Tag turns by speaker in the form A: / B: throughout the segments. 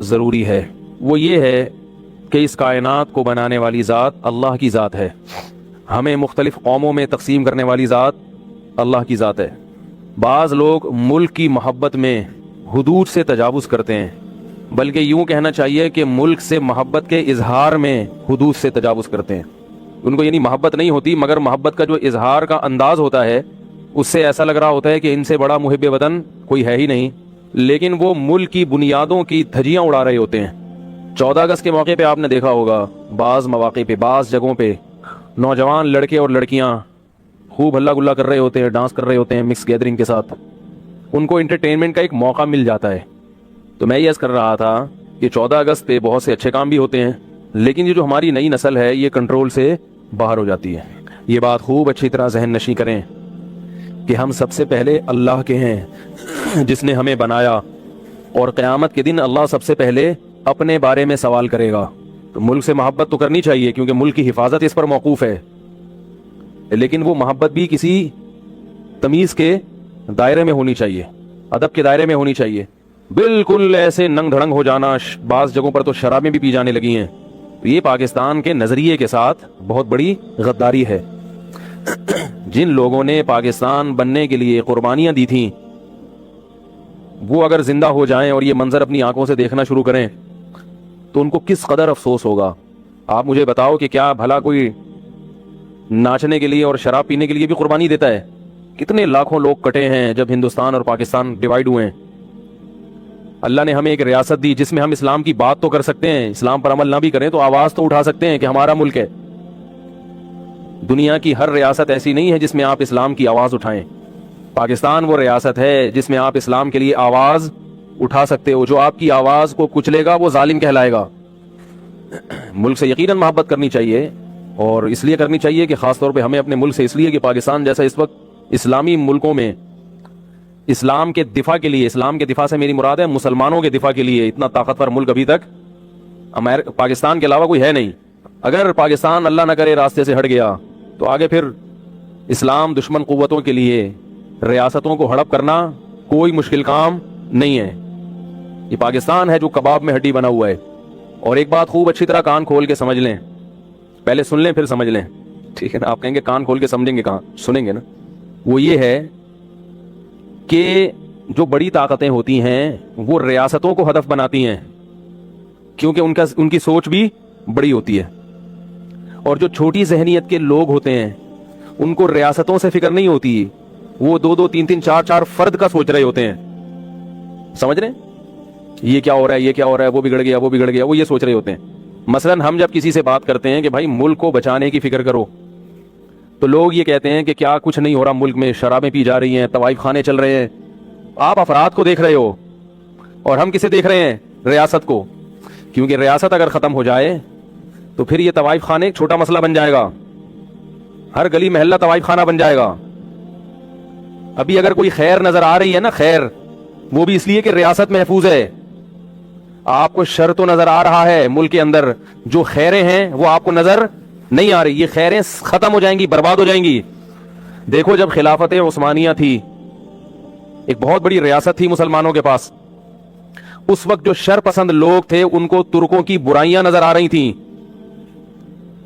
A: ضروری ہے، وہ یہ ہے کہ اس کائنات کو بنانے والی ذات اللہ کی ذات ہے، ہمیں مختلف قوموں میں تقسیم کرنے والی ذات اللہ کی ذات ہے۔ بعض لوگ ملک کی محبت میں حدود سے تجاوز کرتے ہیں، بلکہ یوں کہنا چاہیے کہ ملک سے محبت کے اظہار میں حدود سے تجاوز کرتے ہیں۔ ان کو یعنی محبت نہیں ہوتی، مگر محبت کا جو اظہار کا انداز ہوتا ہے اس سے ایسا لگ رہا ہوتا ہے کہ ان سے بڑا محب وطن کوئی ہے ہی نہیں، لیکن وہ ملک کی بنیادوں کی دھجیاں اڑا رہے ہوتے ہیں۔ 14 اگست کے موقع پہ آپ نے دیکھا ہوگا، بعض مواقع پہ بعض جگہوں پہ نوجوان لڑکے اور لڑکیاں خوب ہلا گلا کر رہے ہوتے ہیں، ڈانس کر رہے ہوتے ہیں مکس گیدرنگ کے ساتھ، ان کو انٹرٹینمنٹ کا ایک موقع مل جاتا ہے۔ تو میں یہ عرض کر رہا تھا کہ 14 اگست پہ بہت سے اچھے کام بھی ہوتے ہیں، لیکن یہ جو ہماری نئی نسل ہے یہ کنٹرول سے باہر ہو جاتی ہے۔ یہ بات خوب اچھی طرح ذہن نشیں کریں کہ ہم سب سے پہلے اللہ کے ہیں جس نے ہمیں بنایا، اور قیامت کے دن اللہ سب سے پہلے اپنے بارے میں سوال کرے گا۔ تو ملک سے محبت تو کرنی چاہیے کیونکہ ملک کی حفاظت اس پر موقوف ہے، لیکن وہ محبت بھی کسی تمیز کے دائرے میں ہونی چاہیے، ادب کے دائرے میں ہونی چاہیے۔ بالکل ایسے ننگ دھڑنگ ہو جانا، بعض جگہوں پر تو شرابیں بھی پی جانے لگی ہیں، تو یہ پاکستان کے نظریے کے ساتھ بہت بڑی غداری ہے۔ جن لوگوں نے پاکستان بننے کے لیے قربانیاں دی تھیں وہ اگر زندہ ہو جائیں اور یہ منظر اپنی آنکھوں سے دیکھنا شروع کریں تو ان کو کس قدر افسوس ہوگا۔ آپ مجھے بتاؤ کہ کیا بھلا کوئی ناچنے کے لیے اور شراب پینے کے لیے بھی قربانی دیتا ہے؟ کتنے لاکھوں لوگ کٹے ہیں جب ہندوستان اور پاکستان ڈیوائیڈ ہوئے ہیں۔ اللہ نے ہمیں ایک ریاست دی جس میں ہم اسلام کی بات تو کر سکتے ہیں، اسلام پر عمل نہ بھی کریں تو آواز تو اٹھا سکتے ہیں کہ ہمارا ملک ہے۔ دنیا کی ہر ریاست ایسی نہیں ہے جس میں آپ اسلام کی آواز اٹھائیں۔ پاکستان وہ ریاست ہے جس میں آپ اسلام کے لیے آواز اٹھا سکتے ہو۔ جو آپ کی آواز کو کچلے گا وہ ظالم کہلائے گا۔ ملک سے یقیناً محبت کرنی چاہیے، اور اس لیے کرنی چاہیے کہ خاص طور پہ ہمیں اپنے ملک سے اس لیے کہ پاکستان جیسا اس وقت اسلامی ملکوں میں اسلام کے دفاع کے لیے، اسلام کے دفاع سے میری مراد ہے مسلمانوں کے دفاع کے لیے، اتنا طاقتور ملک ابھی تک پاکستان کے علاوہ کوئی ہے نہیں۔ اگر پاکستان اللہ نہ کرے راستے سے ہٹ گیا تو آگے پھر اسلام دشمن قوتوں کے لیے ریاستوں کو ہڑپ کرنا کوئی مشکل کام نہیں ہے۔ یہ پاکستان ہے جو کباب میں ہڈی بنا ہوا ہے۔ اور ایک بات خوب اچھی طرح کان کھول کے سمجھ لیں، پہلے سن لیں پھر سمجھ لیں، ٹھیک ہے نا؟ آپ کہیں گے کان کھول کے سمجھیں گے، کہاں سنیں گے نا؟ وہ یہ ہے کہ جو بڑی طاقتیں ہوتی ہیں وہ ریاستوں کو ہدف بناتی ہیں کیونکہ ان کی سوچ بھی بڑی ہوتی ہے، اور جو چھوٹی ذہنیت کے لوگ ہوتے ہیں ان کو ریاستوں سے فکر نہیں ہوتی، وہ 2-2 3-3 4-4 فرد کا سوچ رہے ہوتے ہیں۔ سمجھ رہے ہیں؟ یہ کیا ہو رہا ہے، یہ کیا ہو رہا ہے، وہ بگڑ گیا، وہ بگڑ گیا، وہ یہ سوچ رہے ہوتے ہیں۔ مثلا ہم جب کسی سے بات کرتے ہیں کہ بھائی ملک کو بچانے کی فکر کرو، تو لوگ یہ کہتے ہیں کہ کیا کچھ نہیں ہو رہا ملک میں، شرابیں پی جا رہی ہیں، طوائف خانے چل رہے ہیں۔ آپ افراد کو دیکھ رہے ہو اور ہم کسے دیکھ رہے ہیں؟ ریاست کو، کیونکہ ریاست اگر ختم ہو جائے تو پھر یہ طوائف خانے ایک چھوٹا مسئلہ بن جائے گا، ہر گلی محلہ طوائف خانہ بن جائے گا۔ ابھی اگر کوئی خیر نظر آ رہی ہے نا، خیر، وہ بھی اس لیے کہ ریاست محفوظ ہے۔ آپ کو شر تو نظر آ رہا ہے ملک کے اندر، جو خیریں ہیں وہ آپ کو نظر نہیں آ رہی۔ یہ خیریں ختم ہو جائیں گی، برباد ہو جائیں گی۔ دیکھو جب خلافت عثمانیہ تھی، ایک بہت بڑی ریاست تھی مسلمانوں کے پاس، اس وقت جو شر پسند لوگ تھے ان کو ترکوں کی برائیاں نظر آ رہی تھیں،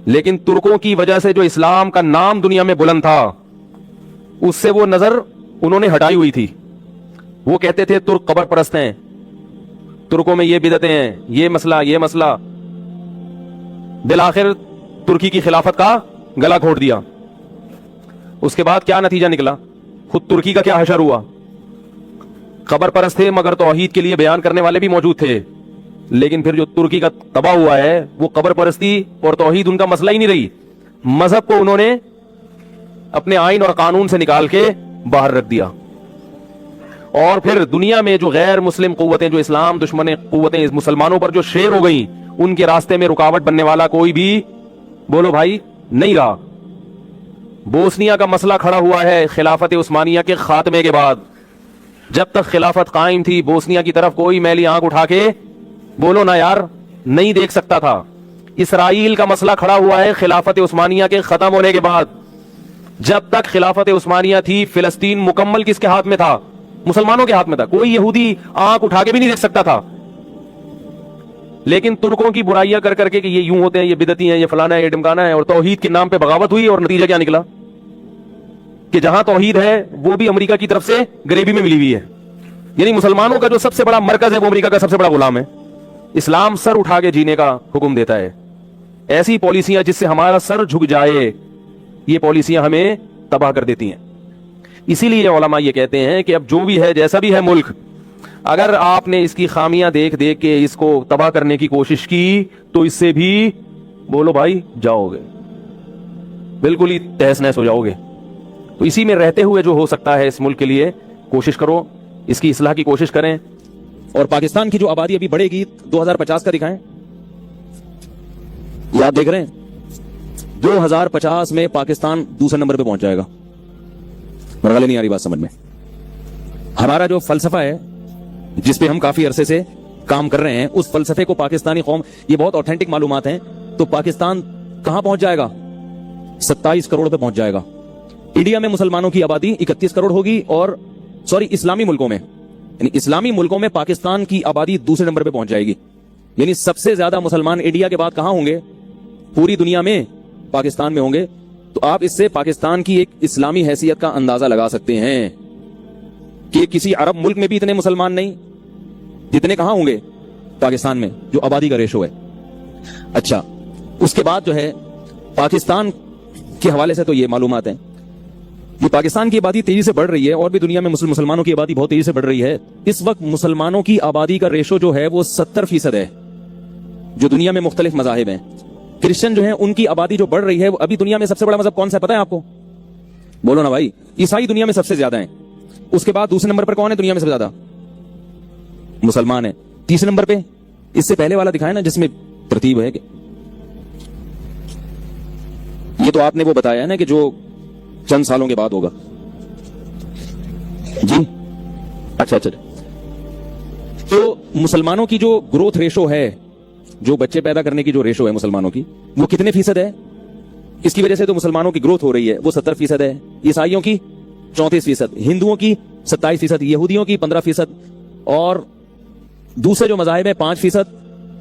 A: لیکن ترکوں کی وجہ سے جو اسلام کا نام دنیا میں بلند تھا اس سے وہ نظر انہوں نے ہٹائی ہوئی تھی۔ وہ کہتے تھے ترک قبر پرست ہیں، ترکوں میں یہ بدعتیں ہیں، یہ مسئلہ۔ بالآخر ترکی کی خلافت کا گلا گھونٹ دیا۔ اس کے بعد کیا نتیجہ نکلا؟ خود ترکی کا کیا حشر ہوا؟ قبر پرست تھے مگر توحید کے لیے بیان کرنے والے بھی موجود تھے، لیکن پھر جو ترکی کا تباہ ہوا ہے وہ قبر پرستی اور توحید ان کا مسئلہ ہی نہیں رہی۔ مذہب کو انہوں نے اپنے آئین اور قانون سے نکال کے باہر رکھ دیا، اور پھر دنیا میں جو غیر مسلم قوتیں، جو اسلام دشمن قوتیں مسلمانوں پر جو شیر ہو گئیں، ان کے راستے میں رکاوٹ بننے والا کوئی بھی بولو بھائی نہیں رہا۔ بوسنیا کا مسئلہ کھڑا ہوا ہے خلافت عثمانیہ کے خاتمے کے بعد۔ جب تک خلافت قائم تھی بوسنیا کی طرف کوئی میلی آنکھ اٹھا کے بولو نا یار نہیں دیکھ سکتا تھا۔ اسرائیل کا مسئلہ کھڑا ہوا ہے خلافت عثمانیہ کے ختم ہونے کے بعد۔ جب تک خلافت عثمانیہ تھی فلسطین مکمل کس کے ہاتھ میں تھا؟ مسلمانوں کے ہاتھ میں تھا، کوئی یہودی آنکھ اٹھا کے بھی نہیں دیکھ سکتا تھا۔ لیکن ترکوں کی برائیاں کر کر کے کہ یہ یوں ہوتے ہیں، یہ بدعتی ہیں، یہ فلانا ہے، یہ ڈمکانا ہے، اور توحید کے نام پہ بغاوت ہوئی، اور نتیجہ کیا نکلا کہ جہاں توحید ہے وہ بھی امریکہ کی طرف سے گریبی میں ملی ہوئی ہے. یعنی مسلمانوں کا جو سب سے بڑا مرکز ہے وہ امریکہ کا سب سے بڑا غلام ہے. اسلام سر اٹھا کے جینے کا حکم دیتا ہے. ایسی پالیسیاں جس سے ہمارا سر جھک جائے، یہ پالیسیاں ہمیں تباہ کر دیتی ہیں. اسی لیے علماء یہ کہتے ہیں کہ اب جو بھی ہے، جیسا بھی ہے ملک، اگر آپ نے اس کی خامیاں دیکھ دیکھ کے اس کو تباہ کرنے کی کوشش کی تو اس سے بھی بولو بھائی جاؤ گے، بالکل ہی تہس نہس ہو جاؤ گے. تو اسی میں رہتے ہوئے جو ہو سکتا ہے اس ملک کے لیے کوشش کرو، اس کی اصلاح کی کوشش کریں. اور پاکستان کی جو آبادی ابھی بڑھے گی 2050 کا دکھائیں، یاد دیکھ رہے ہیں 2050 میں پاکستان دوسرے نمبر پہ پہنچ جائے گا. مرغلے نہیں آ رہی بات سمجھ میں؟ ہمارا جو فلسفہ ہے جس پہ ہم کافی عرصے سے کام کر رہے ہیں، اس فلسفے کو پاکستانی قوم، یہ بہت اوتھینٹک معلومات ہیں، تو پاکستان کہاں پہنچ جائے گا؟ 27 کروڑ پہ پہنچ جائے گا. انڈیا میں مسلمانوں کی آبادی 31 کروڑ ہوگی، اور اسلامی ملکوں میں، یعنی اسلامی ملکوں میں پاکستان کی آبادی دوسرے نمبر پہ پہنچ جائے گی. یعنی سب سے زیادہ مسلمان انڈیا کے بعد کہاں ہوں گے؟ پوری دنیا میں پاکستان میں ہوں گے. تو آپ اس سے پاکستان کی ایک اسلامی حیثیت کا اندازہ لگا سکتے ہیں کہ کسی عرب ملک میں بھی اتنے مسلمان نہیں جتنے کہاں ہوں گے؟ پاکستان میں، جو آبادی کا ریشو ہے. اچھا، اس کے بعد جو ہے پاکستان کے حوالے سے تو یہ معلومات ہیں کہ پاکستان کی آبادی تیزی سے بڑھ رہی ہے، اور بھی دنیا میں مسلمانوں کی آبادی بہت تیزی سے بڑھ رہی ہے. اس وقت مسلمانوں کی آبادی کا ریشو جو ہے وہ 70% ہے. جو دنیا میں مختلف مذاہب ہیں، کرسچن جو ہیں ان کی آبادی جو بڑھ رہی ہے، ابھی دنیا میں سب سے بڑا مذہب کون سا ہے پتہ ہے آپ کو؟ بولو نا بھائی. عیسائی دنیا میں سب سے زیادہ ہیں. اس کے بعد دوسرے نمبر پر کون ہے دنیا میں سب سے زیادہ؟ مسلمان ہیں. تیسرے نمبر پہ اس سے پہلے والا دکھائے نا جس میں ترتیب ہے کہ یہ تو آپ نے وہ بتایا ہے نا کہ جو چند سالوں کے بعد ہوگا. جی اچھا. تو مسلمانوں کی جو گروتھ ریشو ہے، جو بچے پیدا کرنے کی جو ریشو ہے مسلمانوں کی، وہ کتنے فیصد ہے؟ اس کی وجہ سے تو مسلمانوں کی گروتھ ہو رہی ہے، وہ 70% ہے. عیسائیوں کی 34%، ہندوؤں کی 27%، یہودیوں کی 15%، اور دوسرے جو مذاہب ہیں 5%،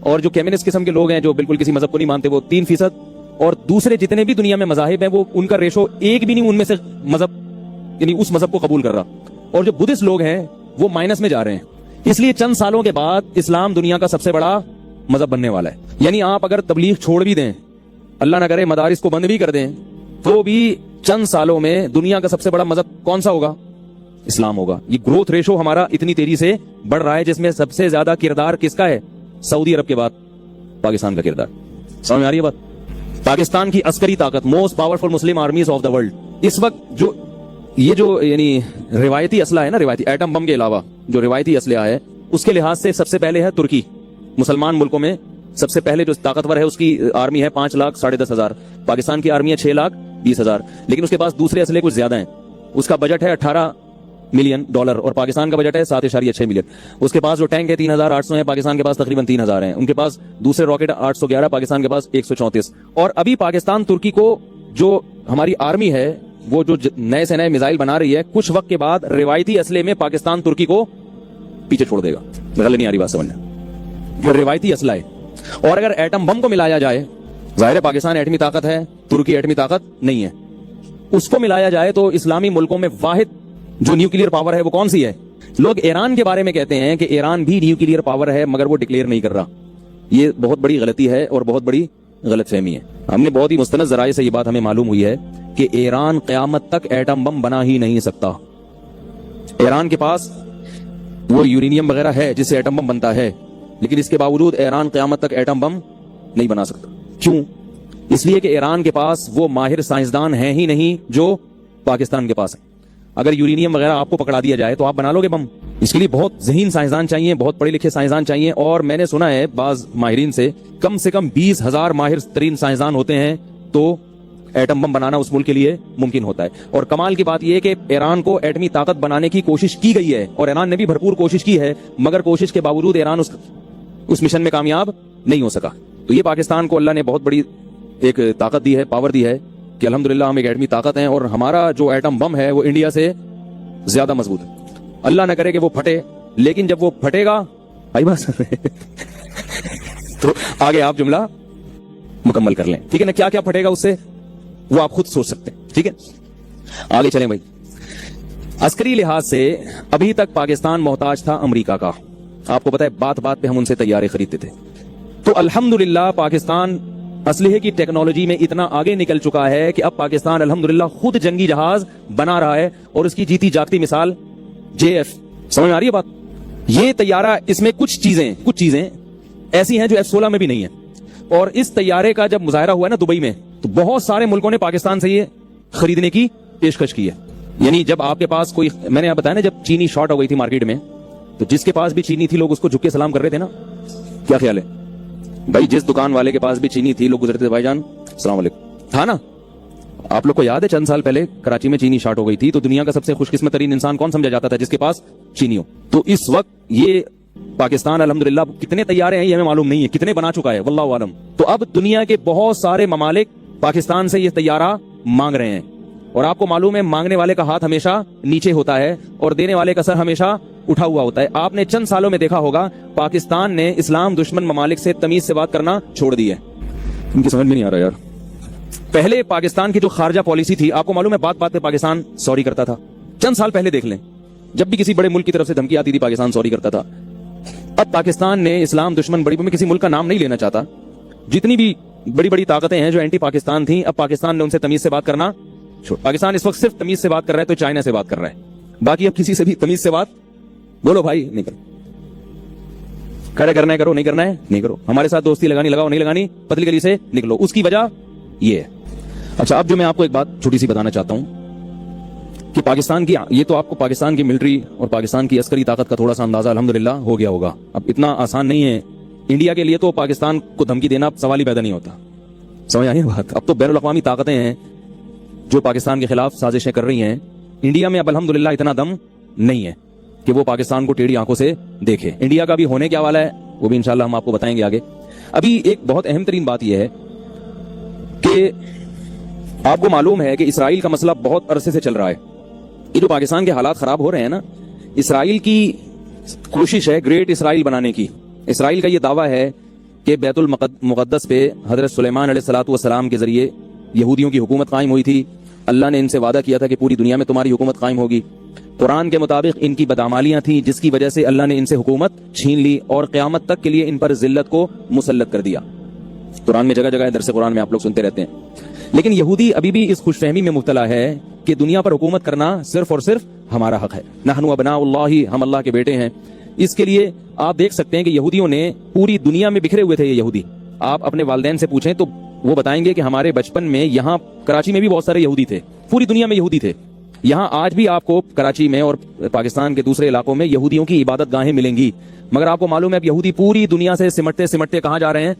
A: اور جو کمیونسٹ قسم کے لوگ ہیں جو بالکل کسی مذہب کو نہیں مانتے وہ 3%، اور دوسرے جتنے بھی دنیا میں مذاہب ہیں وہ ان کا ریشو ایک بھی نہیں ان میں سے مذہب، یعنی اس مذہب کو قبول کر رہا. اور جو بدھسٹ لوگ ہیں وہ مائنس میں جا رہے ہیں. اس لیے چند سالوں کے بعد اسلام دنیا کا سب سے بڑا مذہب بننے والا ہے. یعنی آپ اگر تبلیغ چھوڑ بھی دیں، اللہ نہ کرے مدارس کو بند بھی کر دیں، تو بھی چند سالوں میں دنیا کا سب سے بڑا مذہب کون سا ہوگا؟ اسلام ہوگا. یہ گروتھ ریشو ہمارا اتنی تیزی سے بڑھ رہا ہے، جس میں سب سے زیادہ کردار کس کا ہے؟ سعودی عرب کے بعد پاکستان کا کردار. سمجھ میں آ رہی ہے بات؟ پاکستان کی عسکری طاقت، most powerful Muslim armies of the world, اس وقت جو یہ جو یعنی روایتی اسلحہ ہے نا، روایتی ایٹم بم کے علاوہ جو روایتی اسلحہ ہے، اس کے لحاظ سے سب سے پہلے ہے ترکی. مسلمان ملکوں میں سب سے پہلے جو طاقتور ہے اس کی آرمی ہے 5,10,500. پاکستان کی آرمی ہے 6,20,000. لیکن اس کے پاس دوسرے اسلحے کچھ زیادہ ہیں. اس کا بجٹ ہے $18 ملین اور پاکستان کا بجٹ ہے 7.6 ملین. اس کے پاس جو ٹینک ہے 3,800 ہے، پاکستان کے پاس تقریباً 3,000 ہیں. ان کے پاس دوسرے راکٹ 811، پاکستان کے پاس 134. اور ابھی پاکستان ترکی کو جو ہماری آرمی ہے وہ جو نئے سے نئے میزائل بنا رہی ہے، کچھ وقت کے بعد روایتی اسلحے میں پاکستان ترکی کو پیچھے چھوڑ دے گا. غلط نہیں آ رہی بات سمجھنا؟ جو روایتی اسلحہ ہے، اور اگر ایٹم بم کو ملایا جائے، ظاہر ہے پاکستان ایٹمی طاقت ہے، ترکی ایٹمی طاقت نہیں ہے، اس کو ملایا جائے تو اسلامی ملکوں میں واحد جو نیوکلیئر پاور ہے وہ کون سی ہے؟ لوگ ایران کے بارے میں کہتے ہیں کہ ایران بھی نیوکلیئر پاور ہے، مگر وہ ڈکلیئر نہیں کر رہا. یہ بہت بڑی غلطی ہے اور بہت بڑی غلط فہمی ہے. ہم نے بہت ہی مستند ذرائع سے یہ بات ہمیں معلوم ہوئی ہے کہ ایران قیامت تک ایٹم بم بنا ہی نہیں سکتا. ایران کے پاس وہ یورینیم وغیرہ ہے جس سے ایٹم بم بنتا ہے، لیکن اس کے باوجود ایران قیامت تک ایٹم بم نہیں بنا سکتا. کیوں؟ اس لیے کہ ایران کے پاس وہ ماہر سائنسدان ہیں ہی نہیں جو پاکستان کے پاس ہیں. اگر یورینیم وغیرہ آپ کو پکڑا دیا جائے تو آپ بنا لو گے بم؟ اس کے لیے بہت ذہین سائنسدان چاہیے، بہت پڑھے لکھے سائنسدان چاہیے. اور میں نے سنا ہے بعض ماہرین سے کم 20,000 ماہر ترین سائنسدان ہوتے ہیں تو ایٹم بم بنانا اس ملک کے لیے ممکن ہوتا ہے. اور کمال کی بات یہ ہے کہ ایران کو ایٹمی طاقت بنانے کی کوشش کی گئی ہے، اور ایران نے بھی بھرپور کوشش کی ہے، مگر کوشش کے باوجود ایران اس مشن میں کامیاب نہیں ہو سکا. تو یہ پاکستان کو اللہ نے بہت بڑی ایک طاقت دی ہے، پاور دی ہے کہ الحمدللہ ہم ایک ایٹمی طاقت ہیں، اور ہمارا جو ایٹم بم ہے وہ انڈیا سے زیادہ مضبوط ہے. اللہ نہ کرے کہ وہ پھٹے، لیکن جب وہ پھٹے گا بھائی بس
B: تو آگے آپ جملہ مکمل کر لیں, ٹھیک ہے نا. کیا کیا پھٹے گا اس سے وہ آپ خود سوچ سکتے ہیں, ٹھیک ہے. آگے چلیں بھائی. عسکری لحاظ سے ابھی تک پاکستان محتاج تھا امریکہ کا. آپ کو پتا ہے بات بات پہ ہم ان سے طیارے خریدتے تھے. تو الحمدللہ پاکستان اسلحے کی ٹیکنالوجی میں اتنا آگے نکل چکا ہے کہ اب پاکستان الحمدللہ خود جنگی جہاز بنا رہا ہے, اور اس کی جیتی جاگتی مثال JF. سمجھ میں آ رہی ہے بات؟ یہ طیارہ, اس میں کچھ چیزیں ایسی ہیں جو F-16 میں بھی نہیں ہے. اور اس طیارے کا جب مظاہرہ ہوا ہے نا دبئی میں, تو بہت سارے ملکوں نے پاکستان سے یہ خریدنے کی پیشکش کی ہے. یعنی جب آپ کے پاس کوئی, میں نے آپ بتایا نا جب چینی شارٹ ہو گئی تھی مارکیٹ میں, تو جس کے پاس بھی چینی تھی لوگ اس کو جھک کے سلام کر رہے تھے نا. کیا خیال ہے بھائی؟ جس دکان والے کے پاس بھی چینی تھی لوگ گزرتے تھے, بھائی جان السلام علیکم, تھا نا. آپ لوگ کو یاد ہے چند سال پہلے کراچی میں چینی شارٹ ہو گئی تھی, تو دنیا کا سب سے خوش قسمت ترین انسان کون سمجھا جاتا تھا؟ جس کے پاس چینی ہو. تو اس وقت یہ پاکستان الحمدللہ کتنے طیارے ہیں یہ ہمیں معلوم نہیں ہے, کتنے بنا چکا ہے واللہ عالم. تو اب دنیا کے بہت سارے ممالک پاکستان سے یہ طیارہ مانگ رہے ہیں, اور آپ کو معلوم ہے مانگنے والے کا ہاتھ ہمیشہ نیچے ہوتا ہے اور دینے والے کا سر ہمیشہ اٹھا ہوا ہوتا ہے. آپ نے چند سالوں میں دیکھا ہوگا پاکستان نے اسلام دشمن ممالک سے تمیز سے بات کرنا چھوڑ دی ہے. ان کی سمجھ میں نہیں آ رہا یار. پہلے پاکستان کی جو خارجہ پالیسی تھی, آپ کو معلوم ہے بات بات پہ پاکستان سوری کرتا تھا. چند سال پہلے دیکھ لیں, جب بھی کسی بڑے ملک کی طرف سے دھمکی آتی تھی پاکستان سوری کرتا تھا. اب پاکستان نے اسلام دشمن, بڑی میں کسی ملک کا نام نہیں لینا چاہتا, جتنی بھی بڑی بڑی طاقتیں ہیں جو اینٹی پاکستان تھیں, اب پاکستان نے ان سے تمیز سے بات کرنا چھوڑ. پاکستان اس وقت صرف تمیز سے بات کر رہا ہے تو چائنا سے بات کر رہا ہے, باقی اب کسی سے بھی تمیز سے بات, بولو بھائی نہیں کرو, کھڑے کرنا ہے کرو, نہیں کرنا ہے نہیں کرو, ہمارے ساتھ دوستی لگانی لگاؤ, نہیں لگانی پتلی گلی سے نکلو. اس کی وجہ یہ ہے. اچھا اب جو میں آپ کو ایک بات چھوٹی سی بتانا چاہتا ہوں کہ پاکستان کی, یہ تو آپ کو پاکستان کی ملٹری اور پاکستان کی عسکری طاقت کا تھوڑا سا اندازہ الحمدللہ ہو گیا ہوگا. اب اتنا آسان نہیں ہے انڈیا کے لیے, تو پاکستان کو دھمکی دینا سوال ہی پیدا نہیں ہوتا. سمجھ آئی بات؟ اب تو بین الاقوامی طاقتیں ہیں جو پاکستان کے خلاف سازشیں کر رہی ہیں. انڈیا میں اب الحمدللہ اتنا دم نہیں ہے کہ وہ پاکستان کو ٹیڑھی آنکھوں سے دیکھے. انڈیا کا بھی ہونے کیا والا ہے وہ بھی انشاءاللہ ہم آپ کو بتائیں گے آگے. ابھی ایک بہت اہم ترین بات یہ ہے کہ آپ کو معلوم ہے کہ اسرائیل کا مسئلہ بہت عرصے سے چل رہا ہے. یہ جو پاکستان کے حالات خراب ہو رہے ہیں نا, اسرائیل کی کوشش ہے گریٹ اسرائیل بنانے کی. اسرائیل کا یہ دعویٰ ہے کہ بیت المقدس پہ حضرت سلیمان علیہ الصلوۃ والسلام کے ذریعے یہودیوں کی حکومت قائم ہوئی تھی. اللہ نے ان سے وعدہ کیا تھا کہ پوری دنیا میں تمہاری حکومت قائم ہوگی. قرآن کے مطابق ان کی بدعمالیاں تھیں جس کی وجہ سے اللہ نے ان سے حکومت چھین لی اور قیامت تک کے لیے ان پر ذلت کو مسلط کر دیا. قرآن میں جگہ جگہ درس قرآن میں آپ لوگ سنتے رہتے ہیں. لیکن یہودی ابھی بھی اس خوش فہمی میں مبتلا ہے کہ دنیا پر حکومت کرنا صرف اور صرف ہمارا حق ہے. نحن ابناء اللہ, ہم اللہ کے بیٹے ہیں. اس کے لیے آپ دیکھ سکتے ہیں کہ یہودیوں نے پوری دنیا میں بکھرے ہوئے تھے یہ یہودی. آپ اپنے والدین سے پوچھیں تو وہ بتائیں گے کہ ہمارے بچپن میں یہاں کراچی میں بھی بہت سارے یہودی تھے, پوری دنیا میں یہودی تھے. یہاں آج بھی آپ کو کراچی میں اور پاکستان کے دوسرے علاقوں میں یہودیوں کی عبادت گاہیں ملیں گی, مگر آپ کو معلوم ہے اب یہودی پوری دنیا سے سمٹتے سمٹتے کہاں جا رہے ہیں؟